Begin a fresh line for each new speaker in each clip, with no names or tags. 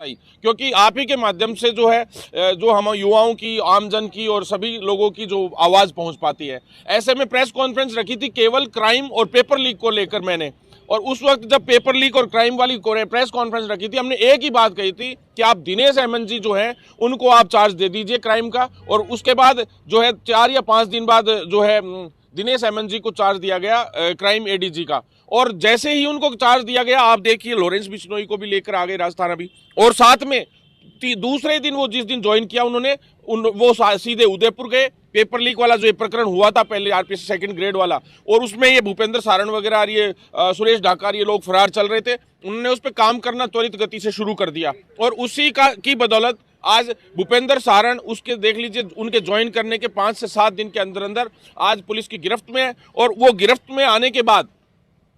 क्योंकि आप ही के माध्यम से जो है जो हम युवाओं की, आमजन की और सभी लोगों की जो आवाज़ पहुंच पाती है। ऐसे में प्रेस कॉन्फ्रेंस रखी थी केवल क्राइम और पेपर लीक को लेकर मैंने, और उस वक्त जब पेपर लीक और क्राइम वाली प्रेस कॉन्फ्रेंस रखी थी, हमने एक ही बात कही थी कि आप दिनेश अहमद जी जो हैं उनको आप चार्ज दे दीजिए क्राइम का, और उसके बाद जो है 4 या 5 दिन बाद जो है दिनेश अहमद जी को चार्ज दिया गया क्राइम एडीजी का। और जैसे ही उनको चार्ज दिया गया, आप देखिए लॉरेंस बिश्नोई को भी लेकर आ गए राजस्थान अभी, और साथ में दूसरे दिन वो जिस दिन ज्वाइन किया उन्होंने वो सीधे उदयपुर गए। पेपर लीक वाला जो ये प्रकरण हुआ था पहले आरपीसी सेकंड ग्रेड वाला, और उसमें ये भूपेंद्र सारण वगैरह और ये सुरेश ढाका ये लोग फरार चल रहे थे, उन्होंने उस पर काम करना त्वरित गति से शुरू कर दिया, और उसी की बदौलत आज भूपेंद्र सारण उसके देख लीजिए उनके ज्वाइन करने के 5 से 7 दिन के अंदर अंदर आज पुलिस की गिरफ्त में है। और वो गिरफ्त में आने के बाद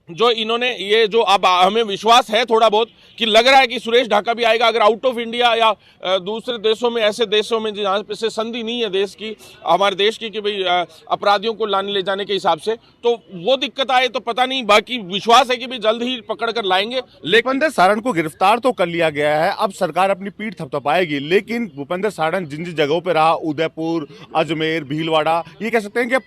जो इन्होंने ये जो अब हमें विश्वास है थोड़ा बहुत कि लग रहा है कि सुरेश ढाका भी आएगा, अगर आउट ऑफ इंडिया या दूसरे देशों में, ऐसे देशों में जहाँ पे से संधि नहीं है देश की, हमारे देश की, कि भाई अपराधियों को लाने ले जाने के हिसाब से, तो वो दिक्कत आए तो पता नहीं, बाकी विश्वास है कि भाई जल्द ही पकड़ कर लाएंगे।
लेकिन भूपेंद्र सारण को गिरफ्तार तो कर लिया गया है, अब सरकार अपनी पीठ थपथपाएगी, लेकिन भूपेंद्र सारण जिन जिन जगहों पर रहा, उदयपुर, अजमेर, भीलवाड़ा, ये कह सकते हैं कि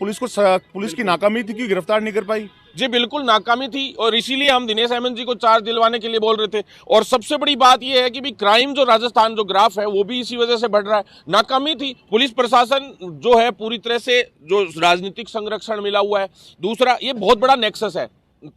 पुलिस की नाकामी थी कि गिरफ्तार नहीं कर पाई।
जी बिल्कुल नाकामी थी, और इसीलिए हम दिनेश अहमद जी को चार्ज दिलवाने के लिए बोल रहे थे। और सबसे बड़ी बात यह है कि भी क्राइम जो राजस्थान जो ग्राफ है वो भी इसी वजह से बढ़ रहा है। नाकामी थी, पुलिस प्रशासन जो है पूरी तरह से जो राजनीतिक संरक्षण मिला हुआ है। दूसरा, ये बहुत बड़ा नेक्सस है,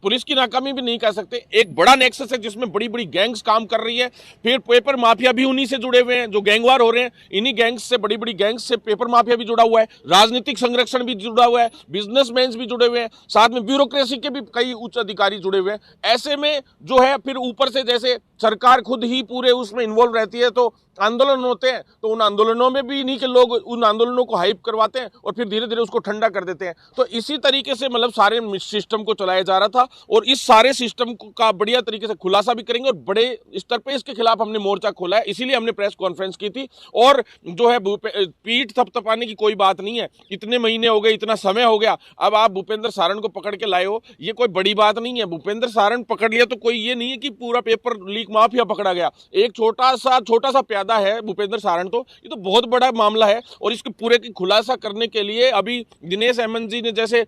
पुलिस की नाकामी भी नहीं कह सकते, एक बड़ा नेक्सस है जिसमें बड़ी बड़ी गैंग्स काम कर रही है। फिर पेपर माफिया भी उन्हीं से जुड़े हुए हैं, जो गैंगवार हो रहे हैं इन्हीं गैंग्स से, बड़ी बड़ी गैंग्स से पेपर माफिया भी जुड़ा हुआ है, राजनीतिक संरक्षण भी जुड़ा हुआ है, बिजनेसमैन भी जुड़े हुए हैं, साथ में ब्यूरोक्रेसी के भी कई उच्च अधिकारी जुड़े हुए हैं। ऐसे में जो है फिर ऊपर से जैसे सरकार खुद ही पूरे उसमें इन्वॉल्व रहती है, तो आंदोलन होते हैं तो उन आंदोलनों में भी इन्हीं के लोग उन आंदोलनों को हाइप करवाते हैं और फिर धीरे धीरे उसको ठंडा कर देते हैं। तो इसी तरीके से मतलब सारे सिस्टम को चलाया जा रहा था, और इस सारे सिस्टम का बढ़िया तरीके से खुलासा भी करेंगे, और बड़े स्तर पे इसके खिलाफ हमने मोर्चा खोला है, इसीलिए हमने प्रेस कॉन्फ्रेंस की थी। और जो है पीठ थपथपाने की कोई बात नहीं है, इतने महीने हो गए, इतना समय हो गया, अब आप भूपेंद्र सारण को पकड़ के लाए हो, ये कोई बड़ी बात नहीं है। भूपेंद्र सारण पकड़ लिया तो कोई ये नहीं है कि पूरा पेपर लीक माफिया पकड़ा गया, एक छोटा सा प्यादा है भूपेंद्र सारण, तो ये तो बहुत बड़ा मामला है। और इसके पूरे की खुलासा करने के लिए अभी दिनेश अहमद जी ने जैसे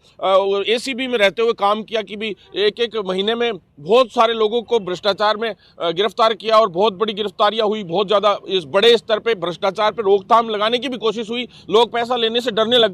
एसीबी में रहते हुए काम किया कि भी एक महीने में बहुत सारे लोगों को भ्रष्टाचार में गिरफ्तार किया, और बहुत बड़ी गिरफ्तारियां हुई, बहुत ज्यादा इस बड़े स्तर पे भ्रष्टाचार पे रोकथाम लगाने की भी कोशिश हुई, लोग पैसा लेने से डरने लग गए।